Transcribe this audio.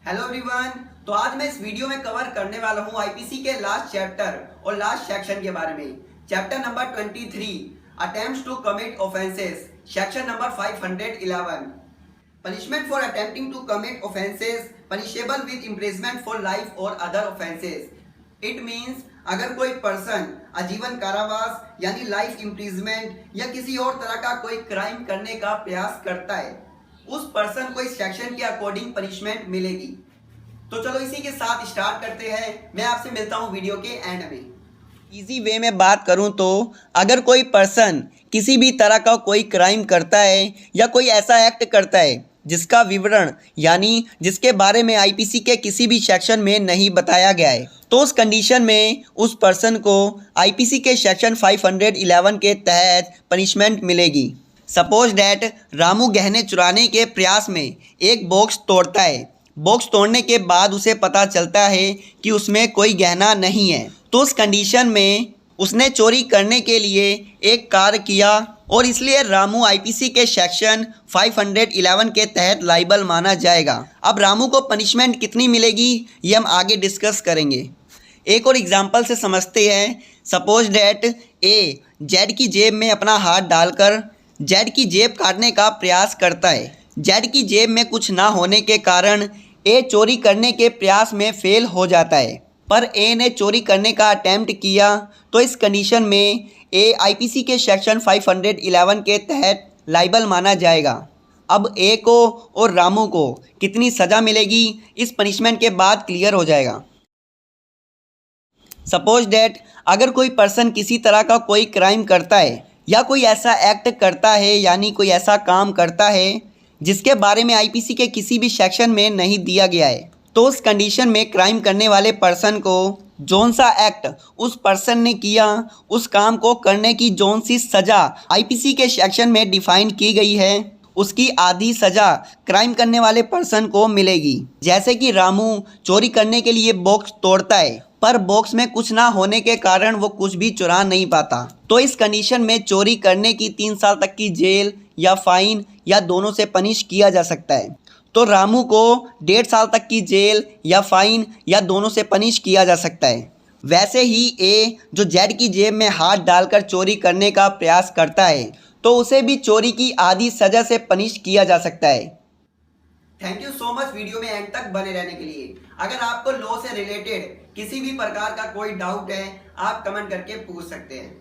Hello everyone. तो आज मैं इस वीडियो में कवर करने वाला हूं आईपीसी के लास्ट चैप्टर और लास्ट सेक्शन के बारे में। Chapter number 23 attempts to commit offences, section number 511 punishment for attempting to commit offences punishable with imprisonment for life और अदर ऑफेंसेस। इट मीन्स अगर कोई पर्सन आजीवन कारावास यानी लाइफ इम्प्रिजमेंट या किसी और तरह का कोई क्राइम करने का प्रयास करता है, उस पर्सन को इस सेक्शन के अकॉर्डिंग पनिशमेंट मिलेगी। तो चलो इसी के साथ स्टार्ट करते हैं। मैं आपसे मिलता हूं वीडियो के एंड में। इजी वे में बात करूं तो अगर कोई पर्सन किसी भी तरह का कोई क्राइम करता है या कोई ऐसा एक्ट करता है जिसका विवरण यानी जिसके बारे में आईपीसी के किसी भी सेक्शन में नहीं बताया गया है, तो उस कंडीशन में उस पर्सन को आईपीसी के सेक्शन 511 के तहत पनिशमेंट मिलेगी। सपोज डैट रामू गहने चुराने के प्रयास में एक बॉक्स तोड़ता है। बॉक्स तोड़ने के बाद उसे पता चलता है कि उसमें कोई गहना नहीं है, तो उस कंडीशन में उसने चोरी करने के लिए एक कार्य किया और इसलिए रामू आईपीसी के सेक्शन 511 के तहत लाइबल माना जाएगा। अब रामू को पनिशमेंट कितनी मिलेगी ये हम आगे डिस्कस करेंगे। एक और एग्जांपल से समझते हैं। सपोज डैट ए जेड की जेब में अपना हाथ डालकर जेड की जेब काटने का प्रयास करता है। जेड की जेब में कुछ ना होने के कारण ए चोरी करने के प्रयास में फेल हो जाता है, पर ए ने चोरी करने का अटेम्प्ट किया, तो इस कंडीशन में ए आईपीसी के सेक्शन 511 के तहत लाइबल माना जाएगा। अब ए को और रामू को कितनी सज़ा मिलेगी इस पनिशमेंट के बाद क्लियर हो जाएगा। सपोज डैट अगर कोई पर्सन किसी तरह का कोई क्राइम करता है या कोई ऐसा एक्ट करता है यानी कोई ऐसा काम करता है जिसके बारे में आईपीसी के किसी भी सेक्शन में नहीं दिया गया है, तो उस कंडीशन में क्राइम करने वाले पर्सन को जौन सा एक्ट उस पर्सन ने किया उस काम को करने की जौन सी सज़ा आईपीसी के सेक्शन में डिफाइन की गई है उसकी आधी सज़ा क्राइम करने वाले पर्सन को मिलेगी। जैसे कि रामू चोरी करने के लिए बॉक्स तोड़ता है, पर बॉक्स में कुछ ना होने के कारण वो कुछ भी चुरा नहीं पाता, तो इस कंडीशन में चोरी करने की 3 साल तक की जेल या फाइन या दोनों से पनिश किया जा सकता है। तो रामू को 1.5 साल तक की जेल या फाइन या दोनों से पनिश किया जा सकता है। वैसे ही ए जो जेड की जेब में हाथ डालकर चोरी करने का प्रयास करता है, तो उसे भी चोरी की आधी सज़ा से पनिश किया जा सकता है। Thank you so much video में एंड तक बने रहने के लिए। अगर आपको लॉ से रिलेटेड किसी भी प्रकार का कोई डाउट है आप कमेंट करके पूछ सकते हैं।